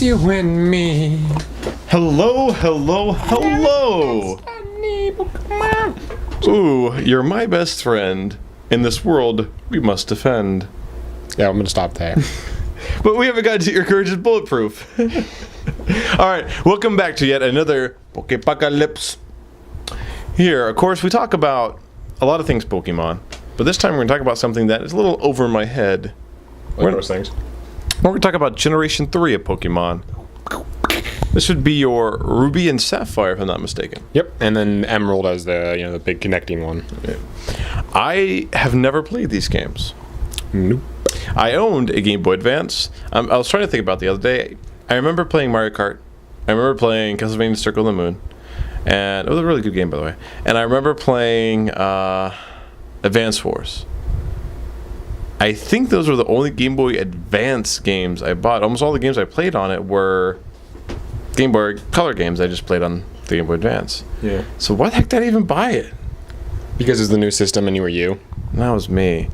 It's you and me. Hello. Ooh, you're my best friend. In this world, we must defend. Yeah, I'm gonna stop there. But we haven't gotten to your courage is bulletproof. Alright, welcome back to yet another Pokepocalypse. Here, of course, we talk about a lot of things Pokemon, but this time we're going to talk about something that is a little over my head. What are those things? We're going to talk about Generation 3 of Pokemon. This would be your Ruby and Sapphire, if I'm not mistaken. Yep, and then Emerald as the big connecting one. Yeah. I have never played these games. Nope. I owned a Game Boy Advance. I was trying to think about the other day. I remember playing Mario Kart. I remember playing Castlevania Circle of the Moon. And it was a really good game, by the way. And I remember playing Advance Wars. I think those were the only Game Boy Advance games I bought. Almost all the games I played on it were Game Boy Color games I just played on the Game Boy Advance. Yeah. So why the heck did I even buy it? Because it's the new system and you were you. That was me.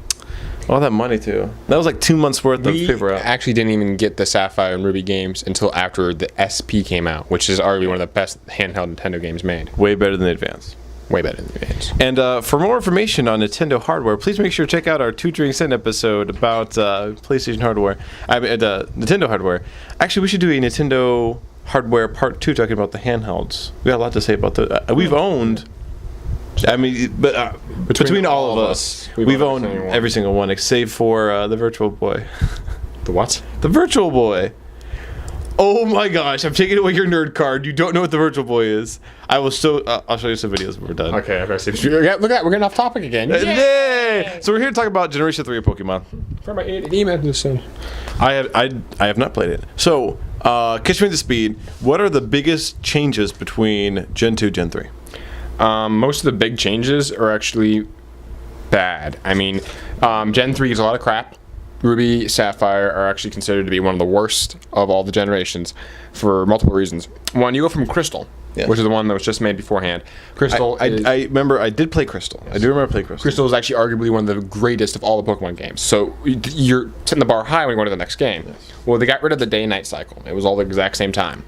All that money, too. That was like 2 months worth of paper out. We actually didn't even get the Sapphire and Ruby games until after the SP came out, which is arguably one of the best handheld Nintendo games made. Way better than the Advance. Way better than the Advance. And for more information on Nintendo hardware, please make sure to check out our Two Drinks In episode about PlayStation hardware. Nintendo hardware. Actually, we should do a Nintendo hardware part 2 talking about the handhelds. We got a lot to say about the... we've owned... but between all of us, we've owned every single one, except for the Virtual Boy. The what? The Virtual Boy. Oh my gosh! I'm taking away your nerd card. You don't know what the Virtual Boy is. I will still. I'll show you some videos when we're done. Okay, I've seen. Look at that. We're getting off topic again. Yay! So we're here to talk about Generation 3 of Pokemon. For my email this soon. I have not played it. So catch me up to speed. What are the biggest changes between Gen 2 Gen 3? Most of the big changes are actually bad. I mean, Gen 3 is a lot of crap. Ruby, Sapphire are actually considered to be one of the worst of all the generations for multiple reasons. One, you go from Crystal, which is the one that was just made beforehand. Crystal I remember I did play Crystal. Yes. I do remember playing Crystal. Crystal is actually arguably one of the greatest of all the Pokemon games. So you're setting the bar high when you go to the next game. Yes. Well, they got rid of the day-night cycle. It was all the exact same time.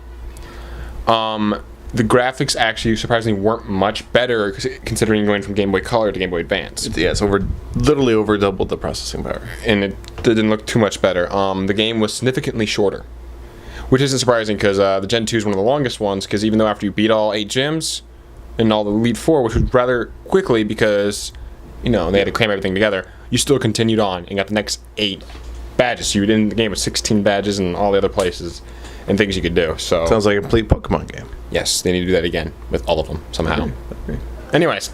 The graphics actually surprisingly weren't much better considering going from Game Boy Color to Game Boy Advance. Yeah, it's literally over doubled the processing power. And it didn't look too much better. The game was significantly shorter, which isn't surprising because the Gen 2 is one of the longest ones, because even though after you beat all 8 gyms and all the Elite Four, which was rather quickly because, they had to cram everything together, you still continued on and got the next 8 badges. So you were in the game with 16 badges and all the other places and things you could do. So sounds like a complete Pokemon game. Yes, they need to do that again with all of them somehow. Okay. Anyways,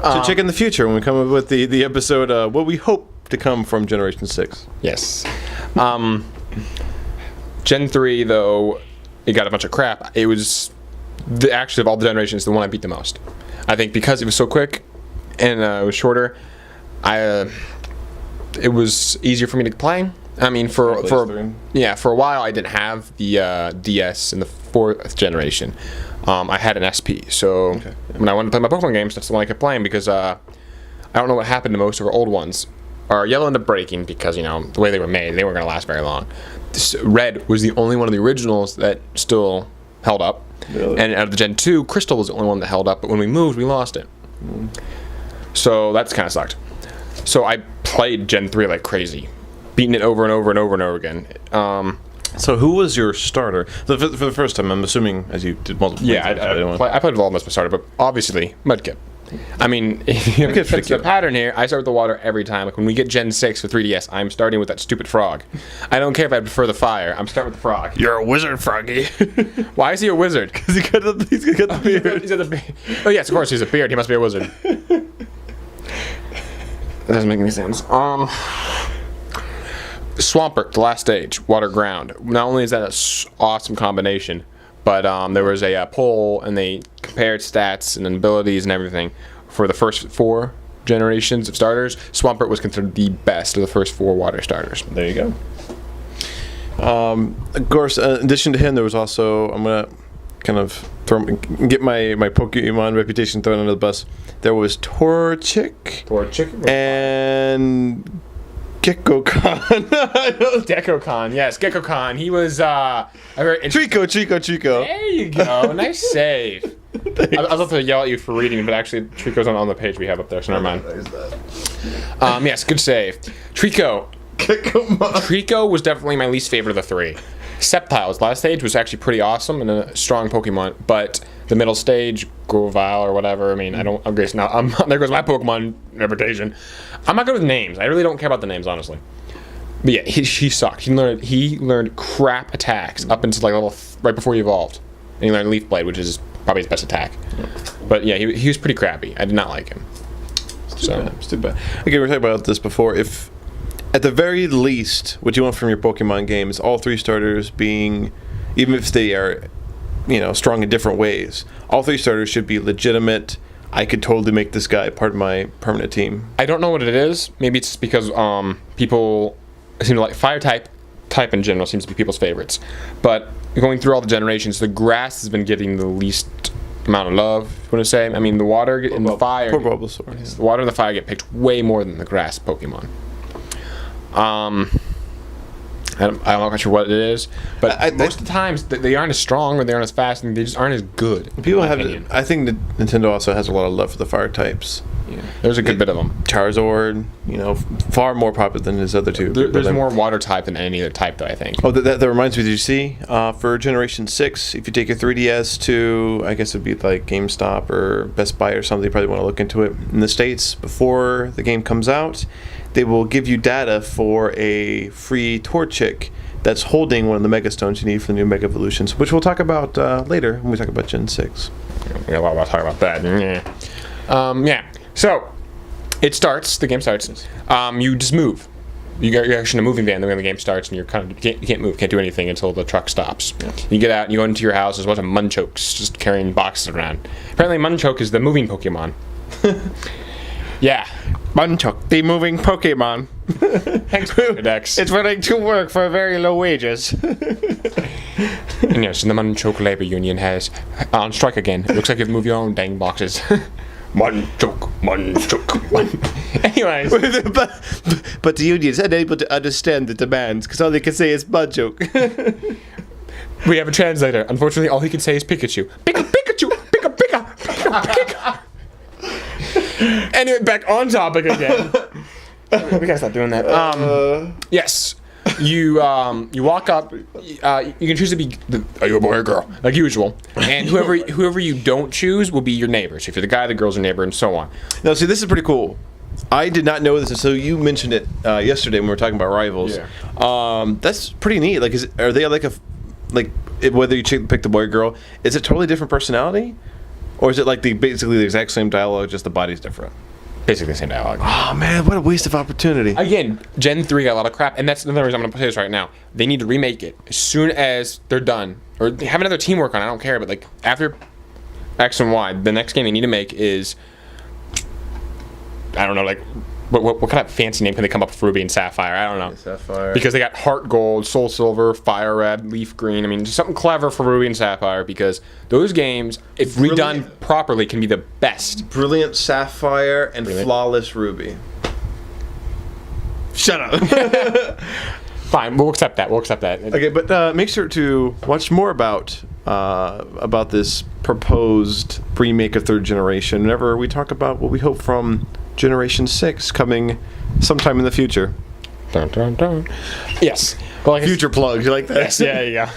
so check in the future when we come up with the episode what we hope to come from Generation 6. Yes. Gen 3 though, it got a bunch of crap. It was actually of all the generations the one I beat the most. I think because it was so quick and it was shorter, it was easier for me to play. I mean, for a while I didn't have the DS in the 4th generation. I had an SP, so when I wanted to play my Pokemon games, that's the one I kept playing because I don't know what happened to most of our old ones. Our Yellow ended up breaking because, the way they were made, they weren't going to last very long. Red was the only one of the originals that still held up. Really? And out of the Gen 2, Crystal was the only one that held up, but when we moved, we lost it. So that's kind of sucked. So I played Gen 3 like crazy, beating it over and over and over and over again. So who was your starter? For the first time, I'm assuming, as you did multiple I played with all of them as my starter, but obviously, Mudkip. I mean, if you fix the pattern here, I start with the water every time. Like when we get Gen 6 for 3DS, I'm starting with that stupid frog. I don't care if I prefer the fire, I'm starting with the frog. You're a wizard, Froggy. Why is he a wizard? Because he's got the beard. He's got the beard. Oh yes, of course, he's a beard. He must be a wizard. That doesn't make any sense. Swampert, the last stage, water ground. Not only is that an awesome combination, but there was a poll and they compared stats and abilities and everything for the first 4 generations of starters. Swampert was considered the best of the first 4 water starters. There you go. Of course, in addition to him, there was also, I'm gonna kind of get my Pokemon reputation thrown under the bus. There was Torchic and Gekko-Con. Gekko-Con, yes, Gekko-Con. He was Trico. There you go. Nice save. I was about to yell at you for reading, but actually Trico's on the page we have up there, so never mind. Yes, good save. Trico. Trico was definitely my least favorite of the three. Sceptile's last stage was actually pretty awesome and a strong Pokemon, but the middle stage, Grovyle or whatever, I mean, I don't, okay, so now, there goes my Pokemon reputation. I'm not good with names. I really don't care about the names, honestly. But yeah, he sucked. He learned crap attacks up until like right before he evolved. And he learned Leaf Blade, which is probably his best attack. But yeah, he was pretty crappy. I did not like him. It's too bad. Okay, we were talking about this before. If, at the very least, what you want from your Pokemon game is all three starters being, even if they are, strong in different ways, all three starters should be legitimate. I could totally make this guy part of my permanent team. I don't know what it is. Maybe it's because people seem to like fire type in general seems to be people's favorites. But going through all the generations, the grass has been getting the least amount of love. You want to say? I mean, the water and the fire. Poor Bulbasaur. The water and the fire get picked way more than the grass Pokemon. I'm not sure what it is, but most of the times they aren't as strong or they aren't as fast, and they just aren't as good. People have. I think that Nintendo also has a lot of love for the fire types. Yeah, there's a good bit of them. Charizard, far more popular than his other two. There's more water type than any other type, though, I think. Oh, that reminds me. Did you see for Generation 6, if you take your 3DS to, I guess it'd be like GameStop or Best Buy or something, you probably want to look into it. In the States, before the game comes out, they will give you data for a free Torchic that's holding one of the Mega Stones you need for the new Mega Evolutions, which we'll talk about later when we talk about Gen 6. We got a lot about to talk about that. Yeah. So, the game starts. You just move. You're actually in a moving van when the game starts, and you can't move, can't do anything until the truck stops. Yeah. You get out and you go into your house. There's a bunch of Munchokes just carrying boxes around. Apparently, Munchoke is the moving Pokemon. Yeah. Munchoke, the moving Pokemon. Thanks, Pokedex. It's willing to work for very low wages. And yes, and the Munchoke Labor Union has on strike again. It looks like you move your own dang boxes. Munchoke. Anyways. But the union is unable to understand the demands because all they can say is Munchoke. We have a translator. Unfortunately, all he can say is Pikachu. Pikachu! Pika! Anyway, back on topic again. We gotta stop doing that. Yes. You walk up. You can choose to be are you a boy or girl, like usual. And whoever you don't choose will be your neighbor. So if you're the guy, the girl's your neighbor, and so on. Now, see, this is pretty cool. I did not know this, and so you mentioned it yesterday when we were talking about rivals. Yeah. That's pretty neat. Like, are they like whether you pick the boy or girl? Is it totally different personality, or is it like basically the exact same dialogue, just the body's different? Basically the same dialogue. Oh man, what a waste of opportunity. Again, Gen 3 got a lot of crap, and that's another reason I'm going to say this right now. They need to remake it as soon as they're done. Or they have another team work on it, I don't care, but like after X and Y, the next game they need to make is, I don't know, like, what kind of fancy name can they come up with for Ruby and Sapphire? I don't know. Sapphire. Because they got Heart Gold, Soul Silver, Fire Red, Leaf Green. I mean, just something clever for Ruby and Sapphire, because those games, if redone properly, can be the best. Brilliant Sapphire and Flawless Ruby. Shut up. Fine, we'll accept that. Okay, but make sure to watch more about this proposed remake of third generation whenever we talk about what we hope from Generation 6 coming sometime in the future. Dun, dun, dun. Yes. Well, future plug. You like that? Yes.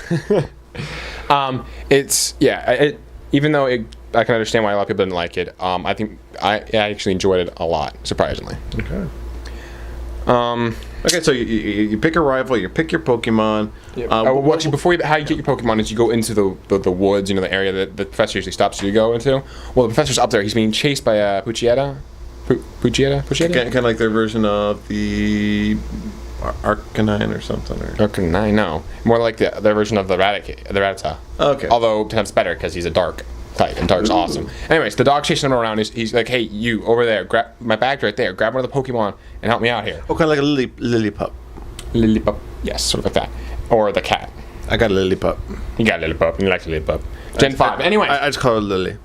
Yeah. Even though I can understand why a lot of people didn't like it, I think I actually enjoyed it a lot, surprisingly. Okay. Okay, so you pick a rival, you pick your Pokemon. Actually, how you get your Pokemon is you go into the woods, the area that the professor usually stops you to go into. Well, the professor's up there. He's being chased by Puchieta. Kind of like their version of the Arcanine or something. Arcanine, no. More like their version of the Rattata. Okay. Although perhaps better because he's a dark type, and dark's awesome. Anyways, the dog chasing him around. He's like, hey, you over there, grab my bag's right there. Grab one of the Pokemon and help me out here. Oh, kind of like a Lillipup. Lillipup, yes, sort of like that. Or the cat. I got a Lillipup. You got a Lillipup. You like a Lillipup. Gen 5. Anyway. I just call her Lily.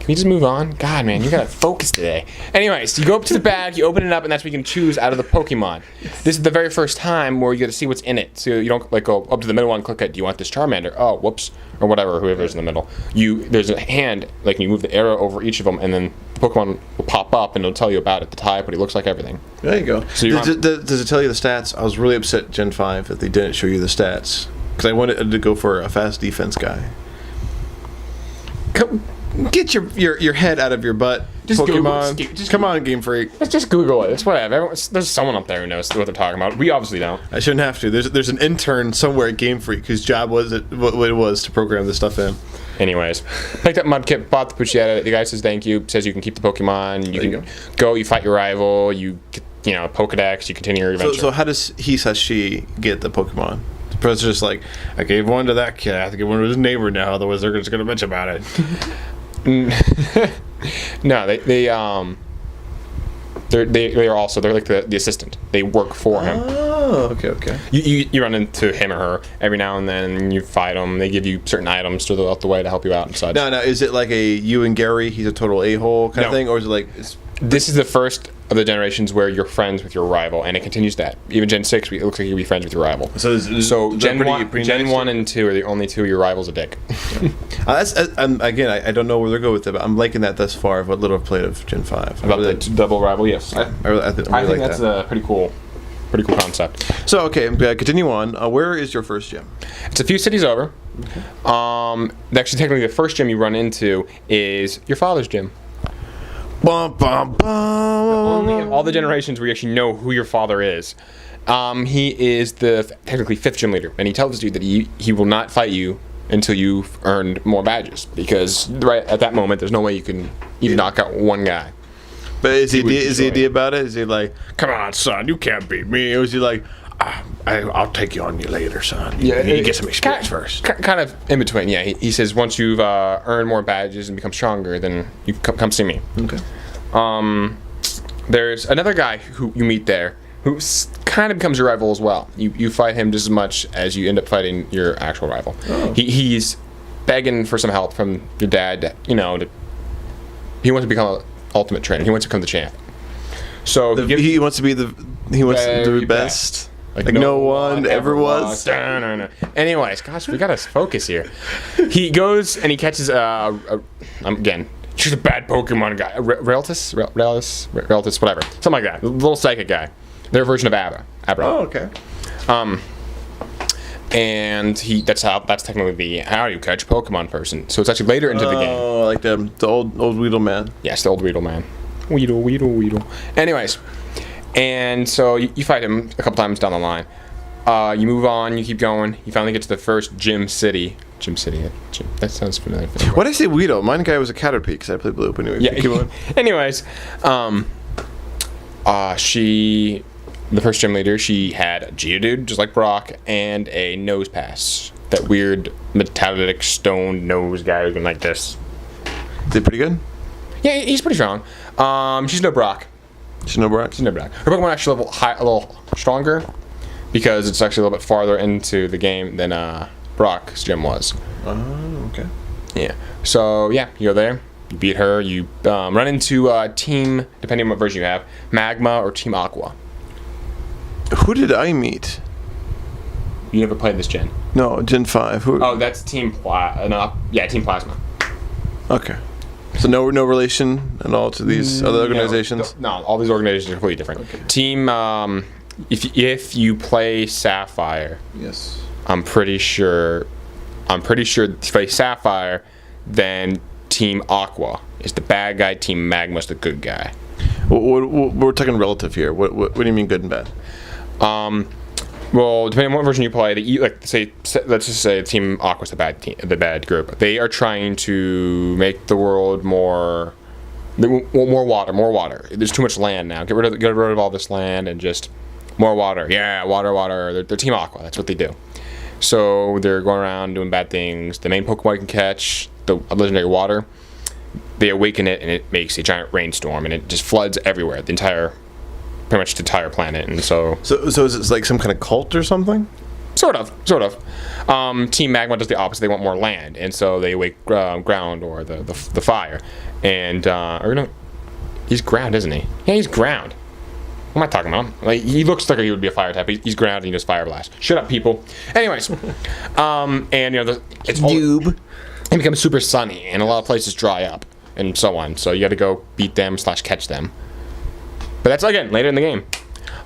Can we just move on? God, man, you gotta focus today. Anyways, you go up to the bag, you open it up, and that's where you can choose out of the Pokemon. This is the very first time where you get to see what's in it. So you don't like go up to the middle and click it. Do you want this Charmander? Oh, whoops, or whatever, whoever's in the middle. There's a hand, like you move the arrow over each of them, and then the Pokemon will pop up and it'll tell you about it, the type, what he looks like, everything. There you go. So does it tell you the stats? I was really upset Gen 5 that they didn't show you the stats because I wanted to go for a fast defense guy. Get your head out of your butt, just Pokemon. Google, Come on, Game Freak. Let's just Google it. It's whatever. There's someone up there who knows what they're talking about. We obviously don't. I shouldn't have to. There's an intern somewhere at Game Freak whose job what it was to program this stuff in. Anyways, picked up Mudkip, bought the Poochyeta. The guy says thank you. Says you can keep the Pokemon. You can go. You fight your rival. You Pokedex. You continue your adventure. So how does she get the Pokemon? The president's just like, I gave one to that kid. I have to give one to his neighbor now. Otherwise, they're just gonna bitch about it. No, they're like the assistant. They work for him. Oh, okay. You run into him or her every now and then, and you fight them. They give you certain items throughout the way to help you out and such. No, is it like a you and Gary? He's a total a-hole kind of thing, or is it like? This is the first of the generations where you're friends with your rival, and it continues that. Even Gen 6, it looks like you'll be friends with your rival. So Gen 1 and 2 are the only two your rival's a dick. Again, I don't know where they're going with it, but I'm liking that thus far of what little I've played of Gen 5. About the double rival, yes. I think that's a pretty cool concept. So, okay, continue on. Where is your first gym? It's a few cities over. Okay. Actually, technically, the first gym you run into is your father's gym. Bum, bum, bum. Only of all the generations where you actually know who your father is. He is the technically 5th gym leader, and he tells you that he will not fight you until you've earned more badges, because right at that moment there's no way you can even knock out one guy. But is the idea about it? Is he like, come on, son, you can't beat me? Or is he like, I'll take you on you later, son. You need to get some experience first. Kind of in between, yeah. He says once you've earned more badges and become stronger, then you come see me. Okay. There's another guy who you meet there who kind of becomes your rival as well. You fight him just as much as you end up fighting your actual rival. Oh. He's begging for some help from your dad. He wants to become an ultimate trainer. He wants to become the champ. So he wants to be the best. Like no one ever was. Anyways, gosh, we gotta focus here. He goes and he catches again. She's a bad Pokemon guy. Reltus, whatever, something like that. The little psychic guy. Their version of Abra. Oh, okay. And that's technically how you catch Pokemon person. So it's actually later into the game. Oh, like the old Weedle man. Yes, the old Weedle man. Weedle. Anyways. And so you fight him a couple times down the line. You move on, you keep going. You finally get to the first Gym City. That sounds familiar. Why did I say Weedle? Mine guy was a Caterpie because I played Blue. Anyway, yeah. Keep on. Anyways, the first gym leader, she had a Geodude, just like Brock, and a Nose Pass. That weird metallic stone nose guy who's like this. Is he pretty good? Yeah, he's pretty strong. She's no Brock. She's no Brock? She's no Brock. Her Pokemon actually a little stronger because it's actually a little bit farther into the game than Brock's gym was. Oh, okay. Yeah. So, yeah, you go there. You beat her. You run into Team, depending on what version you have, Magma or Team Aqua. Who did I meet? You never played this gen? No, Gen 5. Who? Oh, that's Team Team Plasma. Okay. So no relation at all to these other organizations? No, all these organizations are completely different. Okay. Team, if you play Sapphire, yes, I'm pretty sure if you play Sapphire, then Team Aqua is the bad guy, Team Magma's the good guy. We're talking relative here. What do you mean good and bad? Well, depending on what version you play, let's just say Team Aqua's the bad group. They are trying to make the world more water. There's too much land now. Get rid of all this land and just more water. Yeah, water. They're Team Aqua. That's what they do. So they're going around doing bad things. The main Pokemon you can catch, the legendary water, they awaken it and it makes a giant rainstorm and it just floods everywhere. Pretty much the entire planet. And so is it like some kind of cult or something? Sort of. Team Magma does the opposite. They want more land, and so they wake ground or the fire. And he's ground, isn't he? Yeah, he's ground. What am I talking about? Like, he looks like he would be a fire type. He's ground and he does fire blast. Shut up, people. Anyways, and it's noob. It becomes super sunny, and a lot of places dry up, and so on. So you got to go beat them / catch them. But that's again later in the game.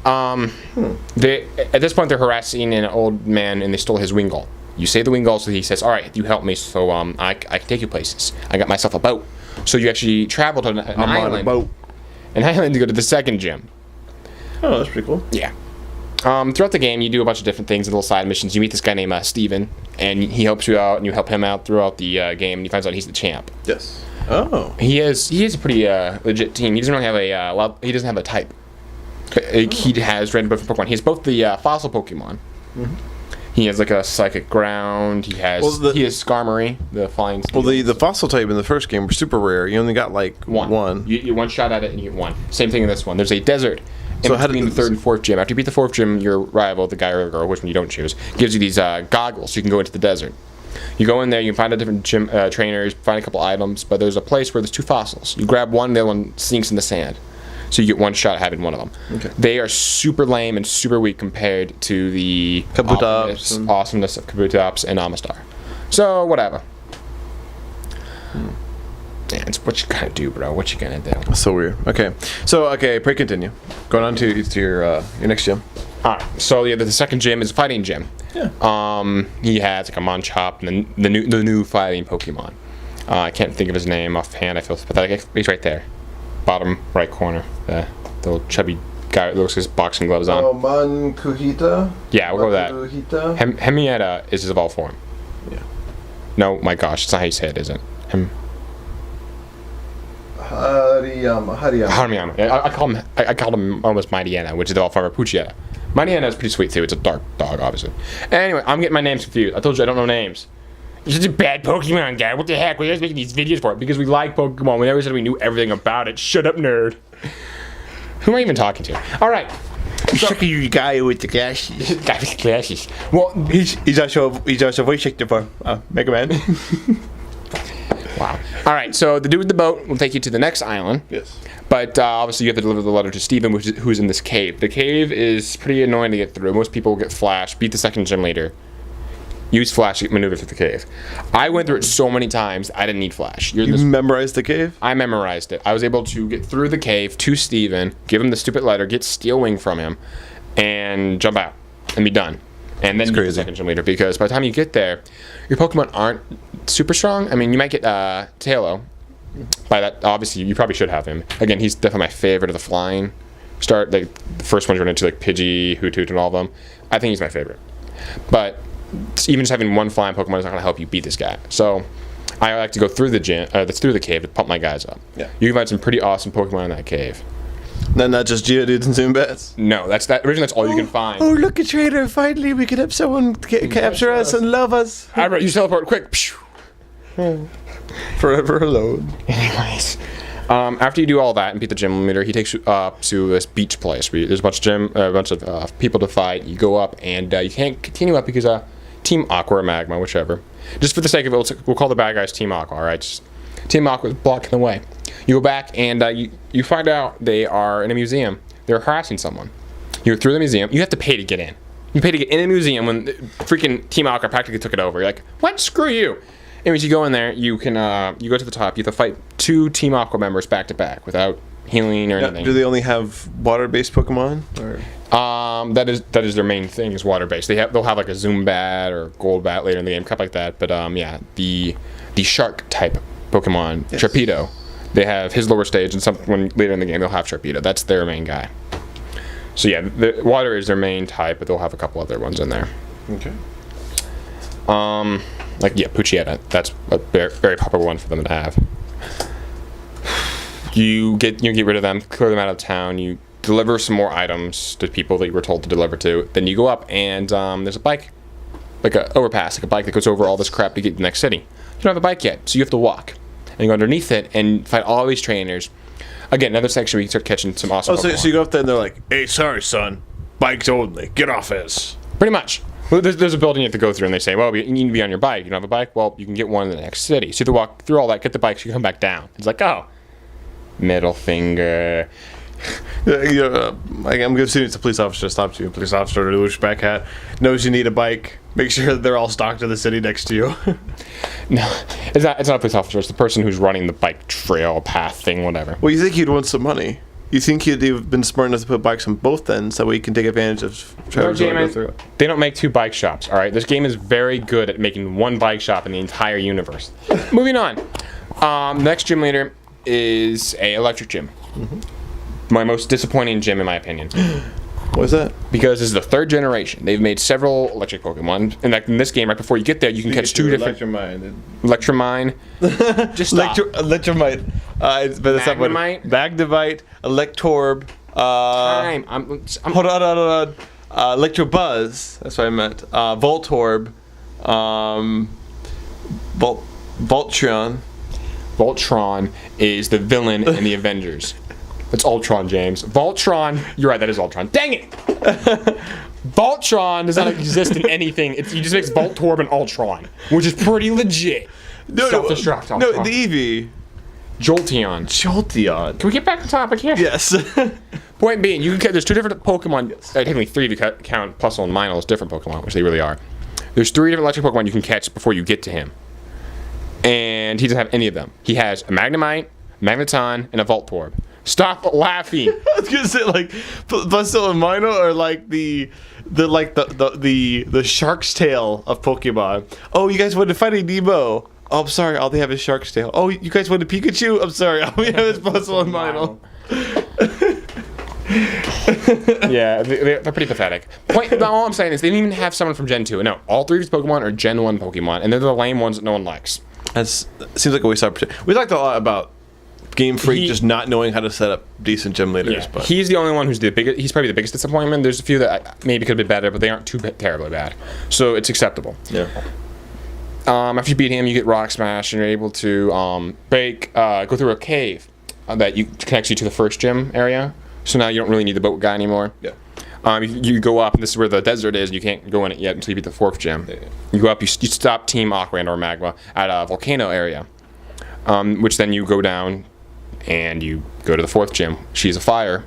At this point, they're harassing an old man, and they stole his Wingull. You save the Wingull, so he says, "All right, you help me, so I can take you places. I got myself a boat." So you actually travel to an island. On a boat. An island to go to the second gym. Oh, that's pretty cool. Yeah. Throughout the game, you do a bunch of different things, little side missions. You meet this guy named Steven, and he helps you out, and you help him out throughout the game, and he finds out he's the champ. Yes. Oh. He is a pretty legit team. He doesn't really have he doesn't have a type. He has random different Pokemon. He has both the fossil Pokemon. Mm-hmm. He has like a psychic ground. He has Skarmory, the flying. Well, the fossil type in the first game were super rare. You only got like one. You one shot at it and you get one. Same thing in this one. There's a desert. So between the third and fourth gym. After you beat the fourth gym, your rival, the guy or the girl, which one you don't choose, gives you these goggles so you can go into the desert. You go in there, you can find a different gym trainers, find a couple items, but there's a place where there's two fossils. You grab one, the other one sinks in the sand. So you get one shot at having one of them. Okay. They are super lame and super weak compared to the awesomeness of Kabutops and Amistar. So, whatever. Yeah, it's what you gotta do, bro. What you gonna do? That's so weird. Okay. So, pray continue. Going on to your next gym. Alright, so the second gym is a fighting gym. Yeah. He has like a Machop and the new fighting Pokemon. I can't think of his name offhand. I feel pathetic. He's right there. Bottom right corner. The little chubby guy that looks like his boxing gloves on. Oh, Mankuhita? Yeah, we'll go with that. Hemietta is his evolved form. Yeah. No, my gosh, it's not how you say it, is it? Hariyama. Yeah, I called him almost Mightyena, which is the evolved form of Puchietta. Mightyena is pretty sweet too. It's a dark dog, obviously. Anyway, I'm getting my names confused. I told you I don't know names. You're such a bad Pokemon guy. What the heck? We're just making these videos for it because we like Pokemon. We never said we knew everything about it. Shut up, nerd. Who am I even talking to? All right. So, you guy with the glasses. Guy with the glasses. Well, he's also voice actor for Mega Man. Wow. All right. So the dude with the boat will take you to the next island. Yes. But obviously you have to deliver the letter to Steven, who's in this cave. The cave is pretty annoying to get through. Most people get Flash, beat the second gym leader. Use Flash to maneuver through the cave. I went through it so many times, I didn't need Flash. You memorized the cave? I memorized it. I was able to get through the cave to Steven, give him the stupid letter, get Steel Wing from him, and jump out, and be done. And then beat the second gym leader, because by the time you get there, your Pokemon aren't super strong. I mean, you might get Tailo. By that, obviously, you probably should have him. Again, he's definitely my favorite of the flying. Like, the first ones run into, like, Pidgey, Hoothoot, and all of them. I think he's my favorite. But even just having one flying Pokemon is not going to help you beat this guy. So I like to go through the gym, through the cave to pump my guys up. Yeah. You can find some pretty awesome Pokemon in that cave. No, not just Geodudes and Zumbats? No, originally that's all you can find. Oh, look at Trader. Finally, we can have someone capture us and love us. All right, you teleport quick. Forever alone. Anyways. After you do all that and beat the gym leader, he takes you up to this beach place. There's a bunch of people to fight. You go up, and you can't continue up because Team Aqua or Magma, whichever. Just for the sake of it, we'll call the bad guys Team Aqua, all right? Just Team Aqua is blocking the way. You go back, and you find out they are in a museum. They're harassing someone. You're through the museum. You have to pay to get in. You pay to get in a museum when freaking Team Aqua practically took it over. You're like, what? Screw you. Anyways, you go in there, you can you go to the top, you have to fight 2 Team Aqua members back to back without healing or anything. Do they only have water-based Pokemon? Or? That is their main thing is water-based. They'll have like a Zubat or Golbat later in the game, crap like that. But yeah, the shark type Pokemon, yes. Sharpedo, they have his lower stage, and someone later in the game they'll have Sharpedo. That's their main guy. So yeah, the water is their main type, but they'll have a couple other ones in there. Okay. Like, yeah, Puchietta. That's a very, very popular one for them to have. You get rid of them, clear them out of town, you deliver some more items to people that you were told to deliver to. Then you go up, and there's a bike. Like an overpass, like a bike that goes over all this crap to get to the next city. You don't have a bike yet, so you have to walk. And you go underneath it and fight all these trainers. Again, another section where you can start catching some awesome Pokemon. So you go up there and they're like, hey, sorry, son. Bikes only. Get off this. Pretty much. Well, there's a building you have to go through, and they say, well, you need to be on your bike. You don't have a bike? Well, you can get one in the next city. So you have to walk through all that, get the bike, so you come back down. It's like, oh, middle finger. I'm assuming it's a police officer stops you. A police officer in a douchebag hat knows you need a bike. Make sure that they're all stocked in the city next to you. No, it's not a police officer. It's the person who's running the bike trail, path thing, whatever. Well, you think he'd want some money. You think he'd have been smart enough to put bikes on both ends, that way you can take advantage of travelers who go through it. They don't make 2 bike shops, all right? This game is very good at making 1 bike shop in the entire universe. Moving on. Next gym leader is a electric gym. My most disappointing gym, in my opinion. What is that? Because this is the 3rd generation. They've made several electric Pokemon. And like in this game, right before you get there, you can catch 2 different... Electromine. Just stop. Electromite. Magnemite. Magnemite. Electorb. Time. Hold on. Electrobuzz. That's what I meant. Voltorb. Voltron. Voltron is the villain in the Avengers. It's Ultron, James. Voltron. You're right, that is Ultron. Dang it! Voltron does not exist in anything. He just makes Voltorb and Ultron, which is pretty legit. Self-destruct. No, the Eevee. Jolteon. Can we get back on topic here? Yes. Point being, there's 2 different Pokemon. Technically 3 if you count Plusle and Minle as different Pokemon, which they really are. There's 3 different electric Pokemon you can catch before you get to him. And he doesn't have any of them. He has a Magnemite, Magneton, and a Voltorb. Stop laughing. I was gonna say like Bassette and Minor are like the shark's tail of Pokemon. Oh, you guys wanted Finding Nemo. Oh, I'm sorry, all they have is shark's tail. Oh, you guys wanted Pikachu. I'm sorry, all we have is Bassette and Minor. Yeah, they're pretty pathetic. All I'm saying is they didn't even have someone from Gen 2. No, all 3 of these Pokemon are Gen 1 Pokemon, and they're the lame ones that no one likes. That seems like a waste of opportunity. We talked a lot about Game Freak just not knowing how to set up decent gym leaders. Yeah, but he's the only one who's the biggest. He's probably the biggest disappointment. There's a few that maybe could have been better, but they aren't too terribly bad. So it's acceptable. Yeah. After you beat him, you get Rock Smash, and you're able to go through a cave that connects you to the first gym area. So now you don't really need the boat guy anymore. Yeah. You go up, and this is where the desert is, and you can't go in it yet until you beat the 4th gym. Yeah. You go up, you stop Team Aqua and or Magma at a volcano area, which then you go down, and you go to the 4th gym. She's a fire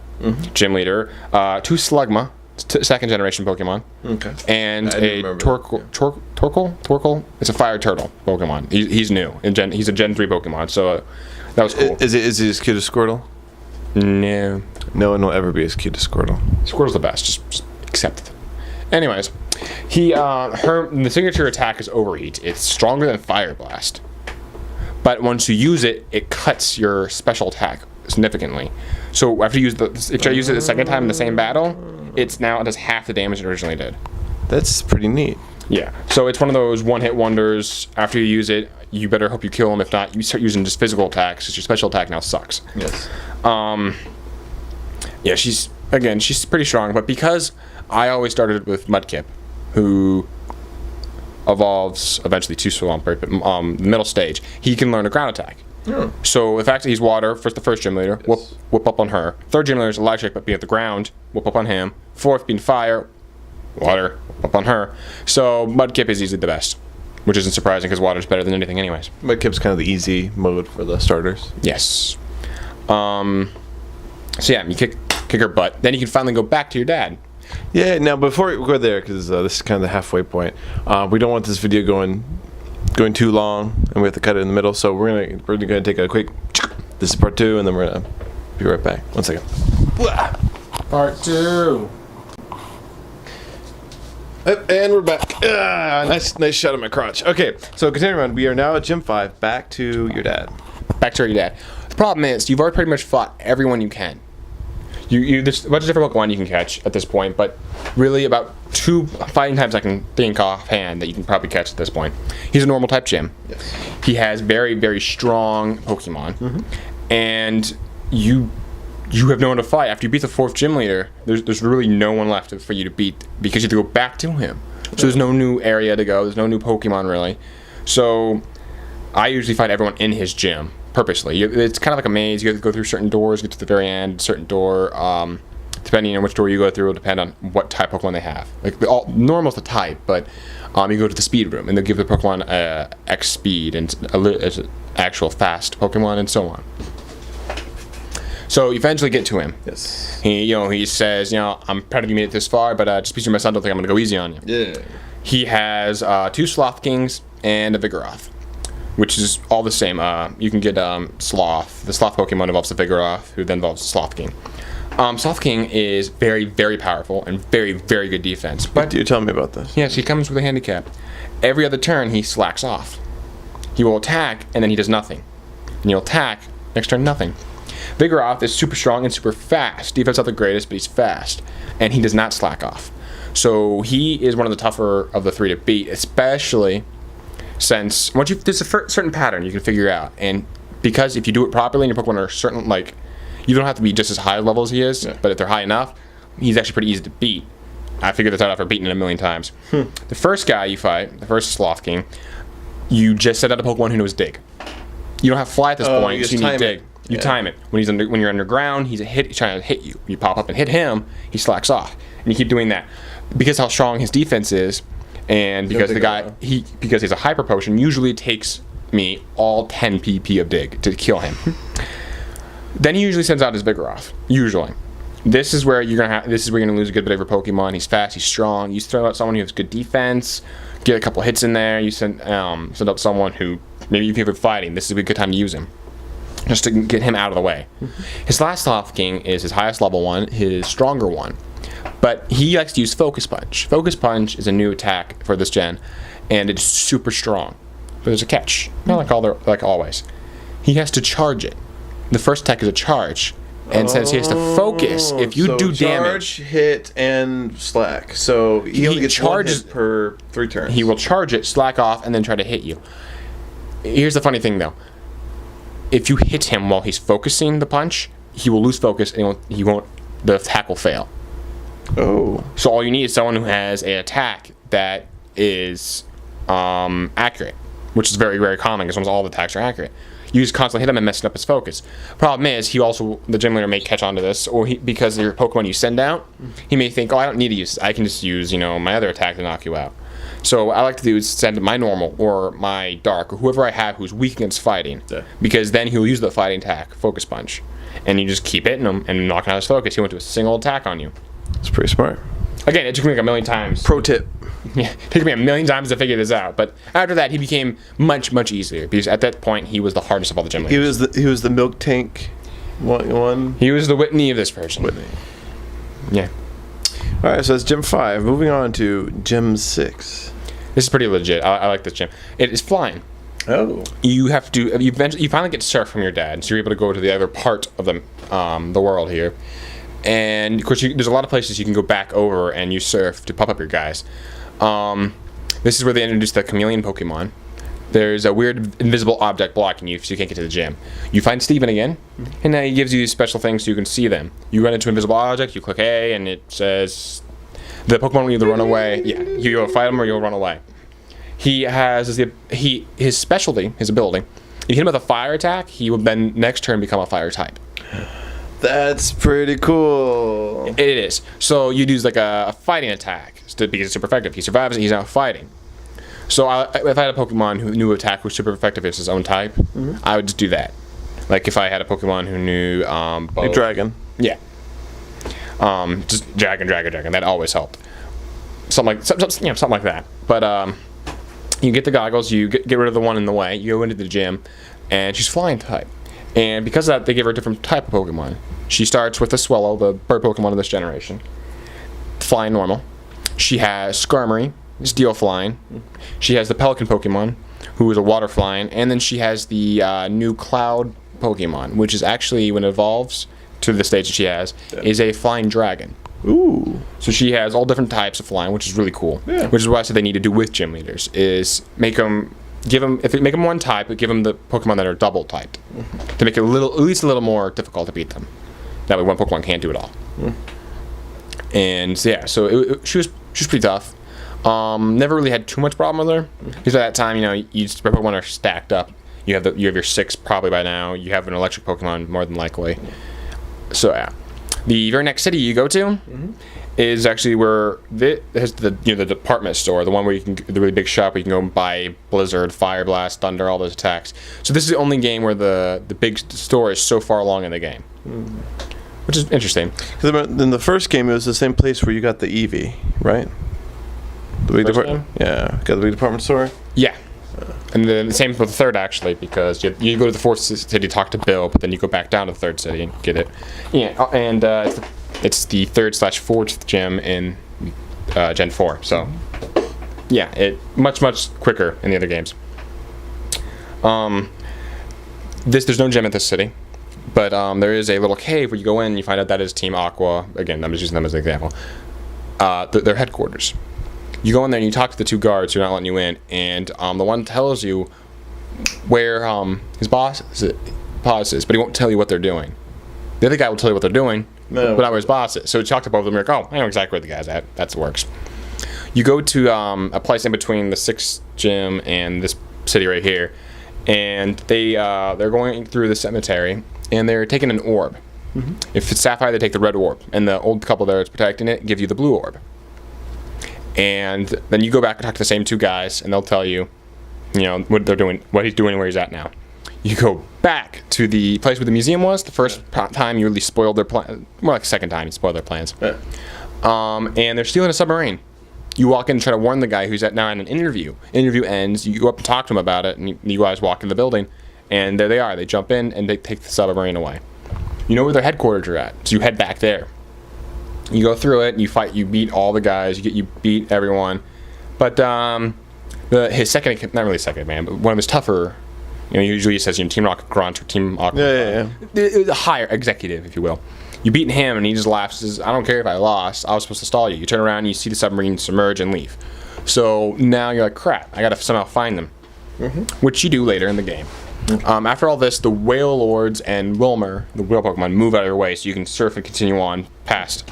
gym leader. 2 Slugma, 2nd generation Pokemon. Okay. And a Torkoal. It's a fire turtle Pokemon. He's new. He's a Gen 3 Pokemon, so that was cool. Is he as cute as Squirtle? No. No one will ever be as cute as Squirtle. Squirtle's the best. Just accept it. Anyways, the signature attack is Overheat. It's stronger than Fire Blast. But once you use it, it cuts your special attack significantly. So after you if I use it the 2nd time in the same battle, it does half the damage it originally did. That's pretty neat. Yeah. So it's one of those one-hit wonders. After you use it, you better hope you kill him. If not, you start using just physical attacks, because your special attack now sucks. Yes. Yeah, she's pretty strong. But because I always started with Mudkip, who evolves eventually to Swampert, but the middle stage, he can learn a ground attack. Yeah. So the fact that he's water, the 1st gym leader, yes. whoop up on her. 3rd gym leader is electric, but being at the ground, whoop up on him. 4th being fire, water, whoop up on her. So Mudkip is easily the best, which isn't surprising because water's better than anything anyways. Mudkip's kind of the easy mode for the starters. Yes. So yeah, you kick her butt. Then you can finally go back to your dad. Yeah, now before we go there, because this is kind of the halfway point, we don't want this video going too long, and we have to cut it in the middle, so we're gonna take a quick, this is part 2, and then we're gonna be right back. 1 second. Part 2. And we're back. Nice shot of my crotch. Okay, so continuing on, we are now at Gym 5, back to your dad. Back to your dad. The problem is, you've already pretty much fought everyone you can. There's a bunch of different Pokemon you can catch at this point, but really about 2 fighting types I can think offhand that you can probably catch at this point. He's a normal type gym. Yes. He has very, very strong Pokemon, and you have no one to fight. After you beat the 4th gym leader, there's really no one left for you to beat, because you have to go back to him. So there's no new area to go. There's no new Pokemon really. So I usually fight everyone in his gym. Purposely. It's kind of like a maze. You have to go through certain doors, get to the very end, certain door. Depending on which door you go through will depend on what type Pokemon they have. Like normal's the type, but you go to the speed room and they'll give the Pokemon X speed and actual fast Pokemon and so on. So you eventually get to him. Yes. He says, I'm proud of you made it this far, but just because you're my son, don't think I'm gonna go easy on you. Yeah. He has 2 Sloth Kings and a Vigoroth, which is all the same. You can get Sloth. The Sloth Pokemon involves the Vigoroth, who then involves the Sloth King. Sloth King is very, very powerful and very, very good defense. But you tell me about this. Yes, he comes with a handicap. Every other turn, he slacks off. He will attack, and then he does nothing. And he'll attack, next turn, nothing. Vigoroth is super strong and super fast. Defense not the greatest, but he's fast. And he does not slack off. So he is one of the tougher of the 3 to beat, especially since there's a certain pattern you can figure out. And because if you do it properly and your Pokemon are certain, like, you don't have to be just as high level as he is, but if they're high enough, he's actually pretty easy to beat. I figured this out after beating it a million times. The first guy you fight, the first Sloth King, you just set out a Pokemon who knows Dig. You don't have Fly at this point, so you need Dig. You time it. When you're underground, he's trying to hit you. You pop up and hit him, he slacks off. And you keep doing that. Because how strong his defense is, and because because he's a hyper potion, usually it takes me all 10 PP of Dig to kill him. Then he usually sends out his Vigoroth. Usually. This is where you're gonna lose a good bit of your Pokemon. He's fast, he's strong. You throw out someone who has good defense, get a couple hits in there, you send out someone who maybe if you're fighting, this is a good time to use him. Just to get him out of the way. His last Sloth King is his highest level one, his stronger one. But he likes to use Focus Punch. Focus Punch is a new attack for this gen, and it's super strong. But there's a catch. Not like always. He has to charge it. The first attack is a charge. And since he has to focus, if you do damage... Charge, hit, and slack. So he only gets charges per 3 turns. He will charge it, slack off, and then try to hit you. Here's the funny thing, though. If you hit him while he's focusing the punch, he will lose focus and the attack will fail. Oh. So all you need is someone who has an attack that is accurate, which is very, very common because almost all the attacks are accurate. You just constantly hit him and messing up his focus. Problem is, the gym leader may catch on to this, or because of your Pokemon you send out, he may think, I don't need to use this. I can just use, my other attack to knock you out. So what I like to do is send my normal or my dark or whoever I have who's weak against fighting, because then he'll use the fighting attack, Focus Punch, and you just keep hitting him and knocking out his focus. He went to a single attack on you. That's pretty smart. Again, it took me like a million times. Pro tip. Yeah, it took me a million times to figure this out. But after that, he became much, much easier because at that point he was the hardest of all the gym leaders. He was the milk tank one. He was the Whitney of this person. Whitney. Yeah. All right, so that's Gym 5. Moving on to Gym 6. This is pretty legit. I like this gym. It is flying. Oh. You finally get Surf from your dad, so you're able to go to the other part of the world here. And of course, there's a lot of places you can go back over and use Surf to pop up your guys. This is where they introduced the chameleon Pokemon. There's a weird invisible object blocking you, so you can't get to the gym. You find Steven again, and now he gives you special things so you can see them. You run into an invisible object, you click A, and it says the Pokemon will either run away. Yeah, you'll fight him or you'll run away. He has his specialty, his ability. If you hit him with a fire attack, he will then next turn become a fire type. That's pretty cool. It is. So you'd use like a fighting attack because it's super effective. He survives it, he's now fighting. So if I had a Pokemon who knew attack was super effective as his own type, I would just do that. Like if I had a Pokemon who knew like Dragon. Yeah. Just Dragon. That always helped. Something like that. But you get the goggles, you get rid of the one in the way, you go into the gym, and she's flying type. And because of that, they give her a different type of Pokemon. She starts with the Swallow, the bird Pokemon of this generation. Flying normal. She has Skarmory, Steel Flying. She has the Pelican Pokemon, who is a water flying. And then she has the new Cloud Pokemon, which is actually, when it evolves to the stage that she has, is a Flying Dragon. Ooh. So she has all different types of flying, which is really cool. Yeah. Which is what I said they need to do with gym leaders, is make them one type, but give them the Pokemon that are double typed, to make it at least a little more difficult to beat them. That way, one Pokemon can't do it all. And yeah, so she was pretty tough. Never really had too much problem with her because at that time, Pokemon are stacked up. You have your 6 probably by now. You have an electric Pokemon more than likely. So yeah, The very next city you go to is actually where it has the department store, the one where you can the really big shop where you can go and buy Blizzard, Fire Blast, Thunder, all those attacks. So this is the only game where the big store is so far along in the game, which is interesting. In the first game, it was the same place where you got the Eevee, right? The big department. Yeah, got the big department store. Yeah. And then the same with the third, actually, because you go to the fourth city to talk to Bill, but then you go back down to the third city and get it. Yeah, and it's the third/fourth gym in Gen 4. So, yeah, it much quicker in the other games. There's no gym at this city, but there is a little cave where you go in and you find out that is Team Aqua. Again, I'm just using them as an example. Their headquarters. You go in there and you talk to the two guards who are not letting you in, and the one tells you where his boss is, but he won't tell you what they're doing. The other guy will tell you what they're doing, but not where his boss is. So you talk to both of them, you're like, oh, I know exactly where the guy's at. That works. You go to a place in between the 6th gym and this city right here, and they're going through the cemetery, and they're taking an orb. If it's sapphire, they take the red orb, and the old couple there that's protecting it give you the blue orb. And then you go back and talk to the same two guys, and they'll tell you, what they're doing, what he's doing, where he's at now. You go back to the place where the museum was. The first time you really spoiled their plan, more like the second time you spoiled their plans. Yeah. And they're stealing a submarine. You walk in and try to warn the guy who's now in an interview. Interview ends. You go up and talk to him about it, and you guys walk in the building, and there they are. They jump in and they take the submarine away. You know where their headquarters are at, so you head back there. You go through it, and you fight. You beat all the guys. You beat everyone, but his second, not really second man, but one of his tougher. Usually he says Team Rocket Grunt or Team Aqua. Yeah. The higher executive, if you will. You beat him, and he just laughs. Says, "I don't care if I lost. I was supposed to stall you." You turn around, and you see the submarine submerge and leave. So now you're like, "Crap! I got to somehow find them," which you do later in the game. After all this, the Whale Lords and Wilmer, the whale Pokemon, move out of your way, so you can surf and continue on past.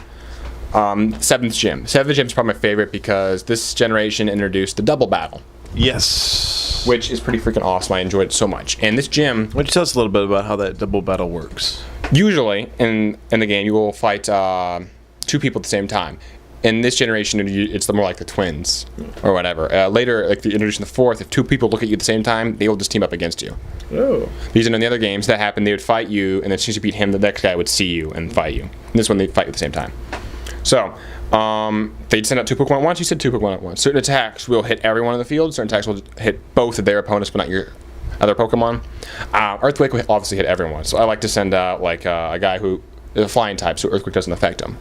7th gym. 7th gym is probably my favorite because this generation introduced the double battle. Yes. Which is pretty freaking awesome. I enjoyed it so much. And this gym... Why don't you tell us a little bit about how that double battle works? Usually, in the game, you will fight 2 people at the same time. In this generation, it's more like the twins or whatever. Later, like the introduction of the 4th, if 2 people look at you at the same time, they will just team up against you. Oh. Because in the other games, that happened, they would fight you, and then as soon as you beat him, the next guy would see you and fight you. And this one, they fight at the same time. So, they'd send out 2 Pokemon at once. You said 2 Pokemon at once. Certain attacks will hit everyone in the field. Certain attacks will hit both of their opponents, but not your other Pokemon. Earthquake will obviously hit everyone. So I like to send out like a guy who is a flying type, so Earthquake doesn't affect him.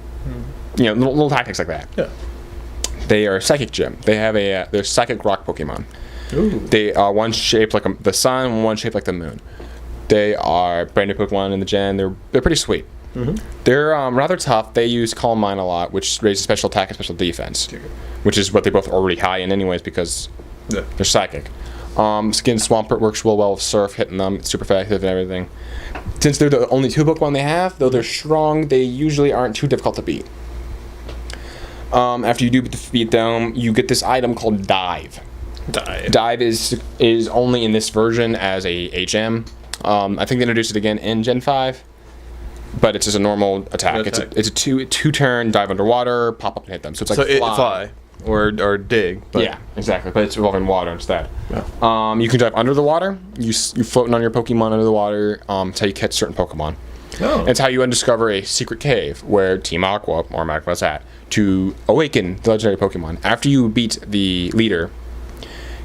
Little tactics like that. Yeah. They are Psychic Gym. They have they're Psychic Rock Pokemon. Ooh. They are one shaped like the sun, and one shaped like the moon. They are brand new Pokemon in the gen. They're pretty sweet. They're rather tough. They use Calm Mind a lot, which raises special attack and special defense, which is what they both are already high in anyways because they're psychic. Skin Swampert works real well with Surf, hitting them. It's super effective and everything. Since they're the only 2 Pokemon they have, though they're strong, they usually aren't too difficult to beat. After you do defeat them, you get this item called Dive. Dive is only in this version as a HM. I think they introduced it again in Gen 5. But it's just a normal attack. It's a 2-turn dive underwater, pop up and hit them. So it's like fly or dig. But yeah, exactly. But it's involving water instead. Yeah. You can dive under the water. You're floating on your Pokemon under the water. It's how you catch certain Pokemon. Oh. It's how you undiscover a secret cave where Team Aqua or Magma's at to awaken the legendary Pokemon. After you beat the leader,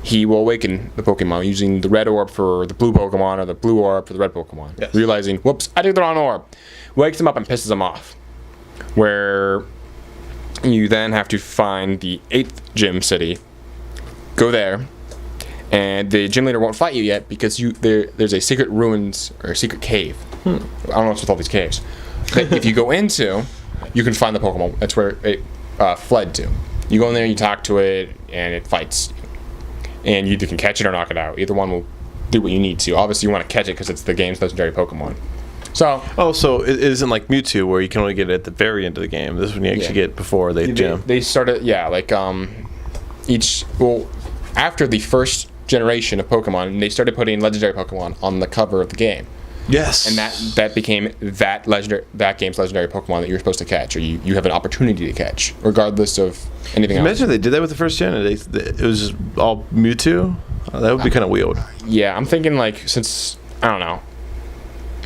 he will awaken the Pokemon using the red orb for the blue Pokemon or the blue orb for the red Pokemon. Yes. Realizing, whoops, I took the wrong orb. Wakes them up and pisses them off. Where you then have to find the 8th gym city, go there, and the gym leader won't fight you yet because there's a secret ruins or a secret cave. I don't know what's with all these caves. That if you go into, you can find the Pokemon. That's where it fled to. You go in there, you talk to it, and it fights you. And you either can catch it or knock it out. Either one will do what you need to. Obviously, you want to catch it because it's the game's legendary Pokemon. So it isn't like Mewtwo where you can only get it at the very end of the game. This is when you actually get before they gym. They started, after the first generation of Pokemon, they started putting legendary Pokemon on the cover of the game. Yes. And that became that game's legendary Pokemon that you're supposed to catch, or you have an opportunity to catch, regardless of anything else. Imagine they did that with the first gen. It was just all Mewtwo. That would be kind of weird. Yeah, I'm thinking like since I don't know,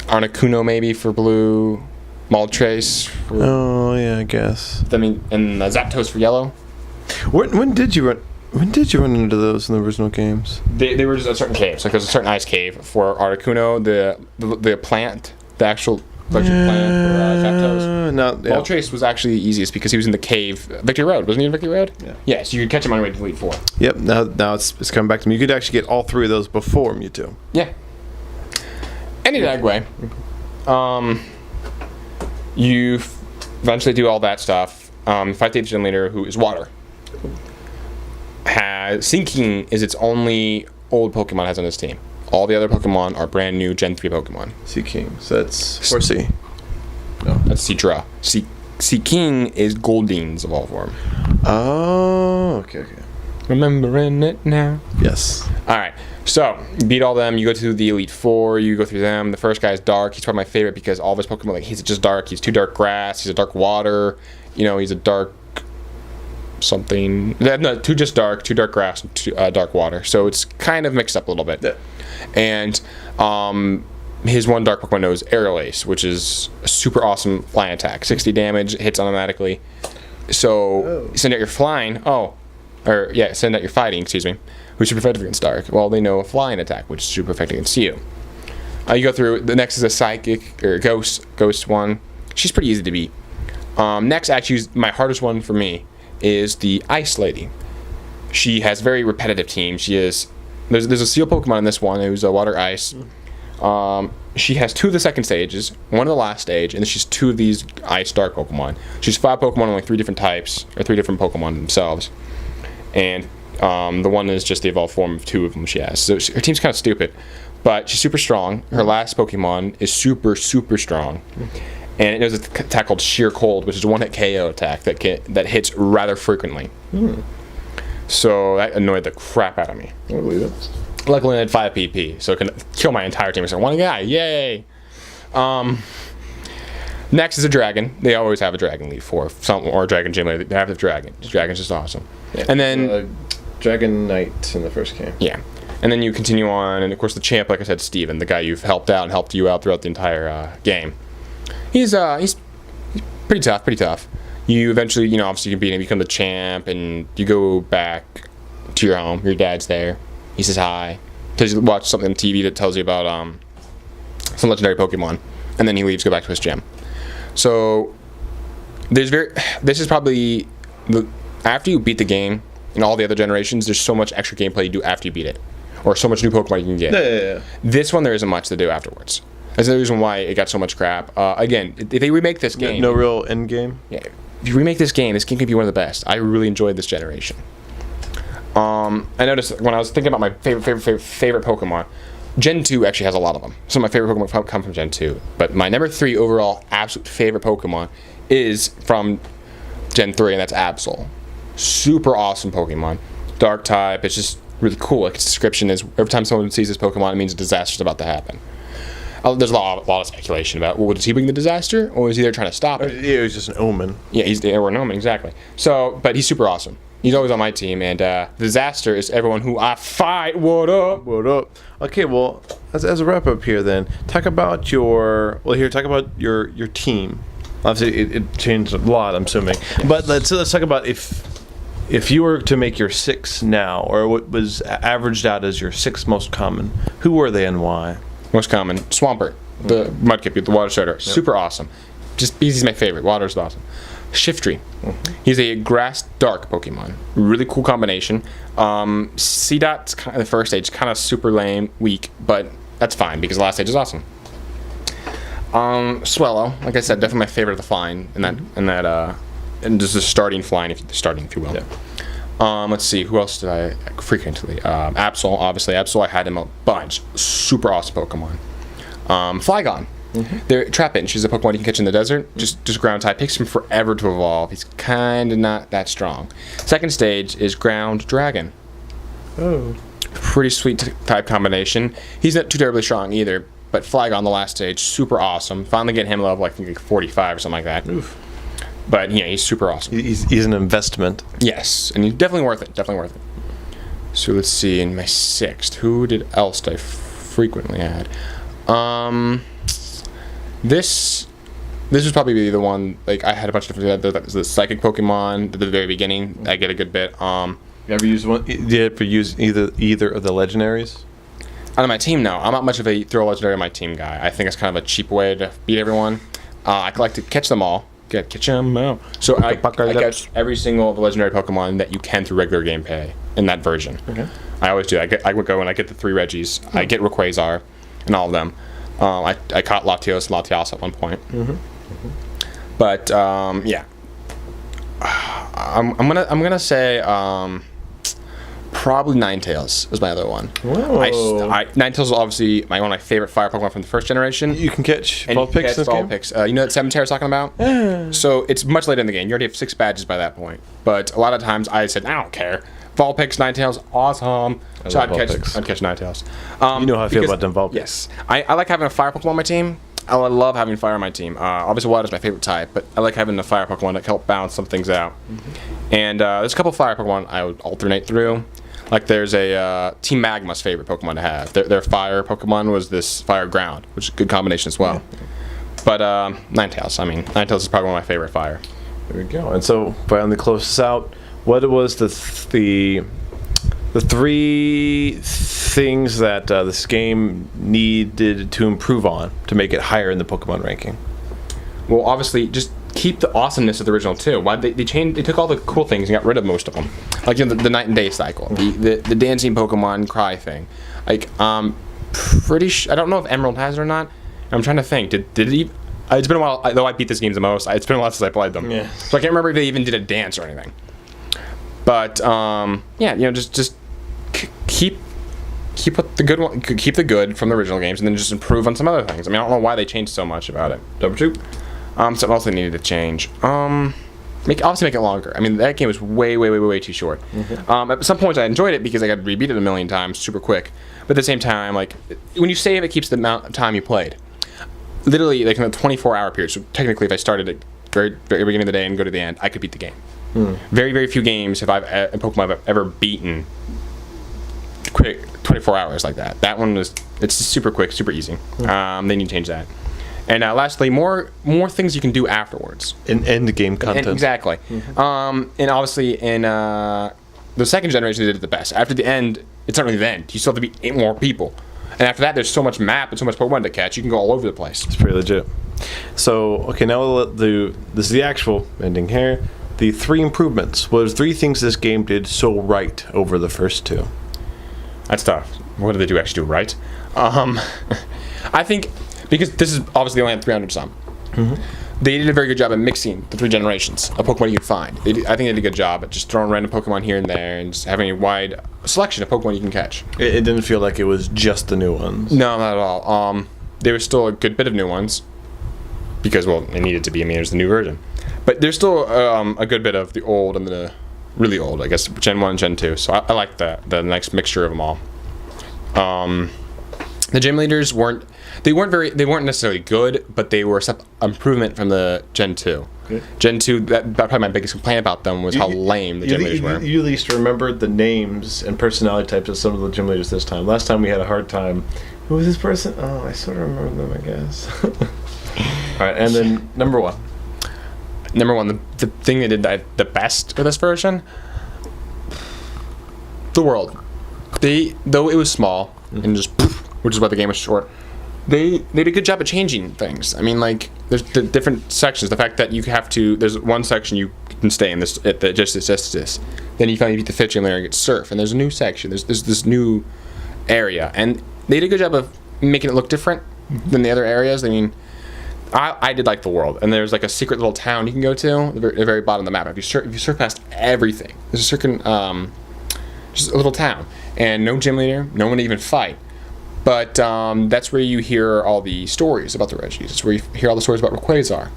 Articuno maybe for blue, Moltres. Oh yeah, I guess. I mean, and Zapdos for yellow. When did you run? When did you run into those in the original games? They were just a certain cave. So there's a certain ice cave for Articuno, the plant, the actual electric plant for Zapdos. No, yeah. Moltres was actually the easiest because he was in the cave, Victory Road. Wasn't he in Victory Road? Yeah. Yeah, so you could catch him on your way to Elite Four. Yep. Now it's coming back to me. You could actually get all three of those before Mewtwo. Yeah. Any way, you eventually do all that stuff. Fight the 8th gen leader, who is Water. Sinking is its only old Pokemon it has on its team. All the other Pokemon are brand new Gen 3 Pokemon. Seaking. So that's Horsea. No, that's Cedra. Seaking is Goldeens evolved form. Oh, okay. Remembering it now. Yes. Alright, so you beat all them, you go to the Elite Four, you go through them. The first guy is Dark. He's probably my favorite because all of his Pokemon, like, he's just dark. He's 2 dark grass, he's a dark water, he's a dark something. No, 2 just dark, 2 dark grass, and 2 dark water. So it's kind of mixed up a little bit. Yeah. And his one dark Pokemon knows Aerial Ace, which is a super awesome flying attack. 60 damage, hits automatically. So send out your flying. Send out your fighting, excuse me, who's super effective against Dark. Well, they know a flying attack, which is super effective against you. You go through, the next is a Psychic, or Ghost one. She's pretty easy to beat. Next, actually, my hardest one for me is the Ice Lady. She has very repetitive team. There's a Steel Pokemon in this one who's a Water Ice. She has 2 of the second stages, 1 of the last stage, and then she's 2 of these Ice Dark Pokemon. She's 5 Pokemon, only 3 different types, or 3 different Pokemon themselves. And the one is just the evolved form of 2 of them she has. So her team's kind of stupid, but she's super strong. Her last Pokemon is super, super strong. And it knows an attack called Sheer Cold, which is a one-hit KO attack that hits rather frequently. So that annoyed the crap out of me. I believe it. Luckily, I had 5 PP, so it can kill my entire team. So one guy, yay! Next is a dragon. They always have a dragon Elite Four, or a dragon gym leader. They have the dragon. The dragon's just awesome. Yeah. And then Dragon Knight in the first game. Yeah, and then you continue on, and of course the champ, like I said, Steven, the guy you've helped you out throughout the entire game. He's pretty tough. You eventually, obviously you can beat him, become the champ, and you go back to your home. Your dad's there. He says hi. You watch something on TV that tells you about some legendary Pokemon, and then he leaves, go back to his gym. So this is probably after you beat the game in all the other generations, there's so much extra gameplay you do after you beat it, or so much new Pokemon you can get. Yeah. This one, there isn't much to do afterwards. That's the reason why it got so much crap. Again, if they remake this game, no real end game. Yeah, if you remake this game could be one of the best. I really enjoyed this generation. I noticed when I was thinking about my favorite Pokemon, Gen 2 actually has a lot of them. Some of my favorite Pokemon come from Gen 2. But my number 3 overall absolute favorite Pokemon is from Gen 3, and that's Absol. Super awesome Pokemon. Dark type, it's just really cool. Like its description is, every time someone sees this Pokemon, it means a disaster's about to happen. There's a lot of speculation about, well, was he bring the disaster, or was he there trying to stop it? Yeah, it was just an omen. Yeah, or an omen, exactly. So, but he's super awesome. He's always on my team, and disaster is everyone who I fight. What up? What up? Okay, well, as a wrap up here, then talk about your team. Obviously, it changed a lot, I'm assuming. But let's talk about if you were to make your 6 now, or what was averaged out as your 6 most common, who were they and why? Most common, Swampert, the Mudkip, the water starter, super awesome. Just he's my favorite. Water's awesome. Shiftry, he's a grass dark Pokemon. Really cool combination. C-Dot's kind of the first stage, kind of super lame, weak, but that's fine because the last stage is awesome. Swellow, like I said, definitely my favorite of the flying and just the starting flying, if you will. Yeah. Let's see, who else did I frequently? Absol, obviously. Absol, I had him a bunch. Super awesome Pokemon. Flygon. They're Trapinch. She's a Pokemon you can catch in the desert. Just ground type. Takes him forever to evolve. He's kind of not that strong. Second stage is Ground Dragon. Oh. Pretty sweet type combination. He's not too terribly strong either, but Flygon the last stage, super awesome. Finally get him level, I think like 45 or something like that. Oof. But yeah, he's super awesome. He's an investment. Yes, and he's definitely worth it. Definitely worth it. So let's see, in my 6th, who else did I frequently add? This was probably the one, like, I had a bunch of different, the psychic Pokemon at the very beginning. I get a good bit. You ever use one? Did you ever use either of the legendaries? On my team, no. I'm not much of a throw legendary on my team guy. I think it's kind of a cheap way to beat everyone. I like to catch them all. Catch them all. So I catch every single of the legendary Pokemon that you can through regular gameplay in that version. Okay. I always do. I would go and I get the 3 Reggies. I get Rayquaza and all of them. I caught Latios and Latias at one point. But yeah, I'm gonna say probably Ninetales is my other one. Ninetales is obviously one of my favorite fire Pokemon from the first generation. You can catch Vulpix in this game? You know that 7 Terra I was talking about? So it's much later in the game. You already have 6 badges by that point. But a lot of times I said, I don't care. Vulpix, Ninetales, awesome. So I'd catch Ninetales. You know how I feel about them Vulpix. Yes. I like having a fire Pokemon on my team. I love having fire on my team. Obviously, water is my favorite type, but I like having a fire Pokemon that help balance some things out. And there's a couple of fire Pokemon I would alternate through. Like there's a Team Magma's favorite Pokemon to have. Their fire Pokemon was this fire ground, which is a good combination as well. But Ninetales. I mean, Ninetales is probably one of my favorite fire. There we go. And so, finally close this out. What was the 3 things that this game needed to improve on to make it higher in the Pokemon ranking? Well, obviously, just keep the awesomeness of the original too. Why they took all the cool things and got rid of most of them, like the night and day cycle, the dancing Pokemon cry thing. Like I don't know if Emerald has it or not. I'm trying to think. Did it? It's been a while. Though I beat this game the most. It's been a while since I played them. Yeah. So I can't remember if they even did a dance or anything. But yeah, just keep the good from the original games, and then just improve on some other things. I mean, I don't know why they changed so much about it. Number 2, something else they needed to change. Make it longer. I mean, that game was way too short. At some points, I enjoyed it because I got to rebeat it a million times super quick. But at the same time, like when you save, it keeps the amount of time you played. Literally, like in a 24-hour period. So technically, if I started at very beginning of the day and go to the end, I could beat the game. Very few games have a Pokemon I've ever beaten quick 24 hours like that. That one it's just super quick, super easy. They need to change that. And lastly, more things you can do afterwards. In end game content. Exactly. And obviously in the second generation they did it the best. After the end, it's not really the end. You still have to beat 8 more people. And after that, there's so much map and so much Pokemon to catch, you can go all over the place. It's pretty legit. So, okay, now this is the actual ending here. The 3 improvements. What are 3 things this game did so right over the first 2? That's tough. What did they actually do right? I think, because this is obviously only had 300 some, they did a very good job at mixing the 3 generations of Pokemon you could find. I think they did a good job at just throwing random Pokemon here and there and just having a wide selection of Pokemon you can catch. It didn't feel like it was just the new ones. No, not at all. There was still a good bit of new ones because, well, it needed to be. I mean, there's the new version. But there's still a good bit of the old and the really old, I guess, Gen 1 and Gen 2. So I like the nice mixture of them all. The gym leaders weren't necessarily good, but they were some improvement from the Gen 2. Good. Gen 2, that probably my biggest complaint about them was how lame the gym leaders were. You at least remembered the names and personality types of some of the gym leaders this time. Last time we had a hard time. Who was this person? Oh, I sort of remember them, I guess. All right, and then number 1. Number 1, the thing they did the best for this version, the world. Though it was small and just poof, which is why the game was short, they did a good job at changing things. I mean, like there's the different sections. The fact that you have to, there's one section you can stay in this at the justice. Then you finally beat the 5th gym leader and get surf, and there's a new section. There's this new area, and they did a good job of making it look different than the other areas. I mean, I did like the world, and there's like a secret little town you can go to at the very bottom of the map. If you surf past everything, there's a certain just a little town, and no gym leader, no one to even fight. But that's where you hear all the stories about the Reggies. It's where you hear all the stories about Rayquaza.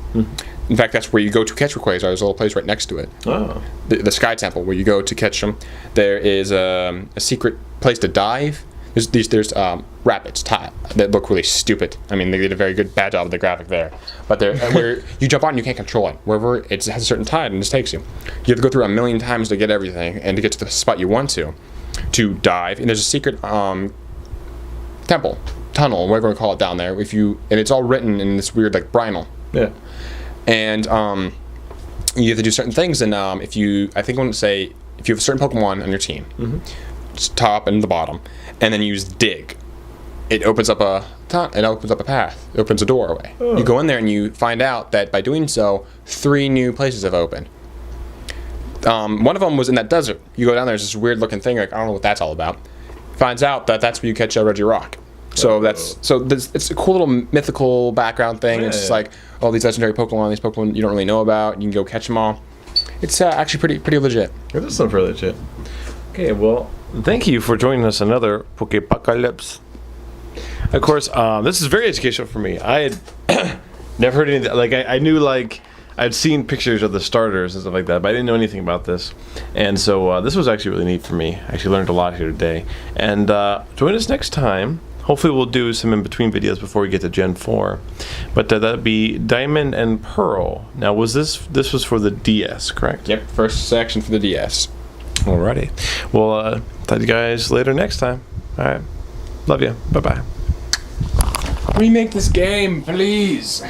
In fact, that's where you go to catch Rayquaza. There's a little place right next to it. Oh. The Sky Temple, where you go to catch them. There is a secret place to dive. There's rapids tile that look really stupid. I mean, they did a very good bad job of the graphic there. But they're where you jump on and you can't control it. Wherever it has a certain tide and it just takes you. You have to go through a million times to get everything and to get to the spot you want to dive. And there's a secret temple, tunnel, whatever we call it down there. And it's all written in this weird like Brinal. Yeah. And you have to do certain things. And if you have a certain Pokemon on your team, top and the bottom, and then use dig, it opens up a path. It opens a doorway. You go in there and you find out that by doing so, 3 new places have opened. One of them was in that desert. You go down there, there's this weird looking thing, like I don't know what that's all about. Finds out that that's where you catch a Regirock. So it's a cool little mythical background thing. It's just like all these legendary Pokemon you don't really know about. You can go catch them all. It's actually pretty legit. It does sound pretty legit. Okay, well, thank you for joining us on another Pokepocalypse. Of course, this is very educational for me. I had never heard anything. Like I knew I'd seen pictures of the starters and stuff like that, but I didn't know anything about this. And so this was actually really neat for me. I actually learned a lot here today. And join us next time. Hopefully we'll do some in-between videos before we get to Gen 4. But that'd be Diamond and Pearl. Now, this was for the DS, correct? Yep, first section for the DS. Alrighty. Well, talk to you guys later next time. Alright. Love you. Bye-bye. Remake this game, please.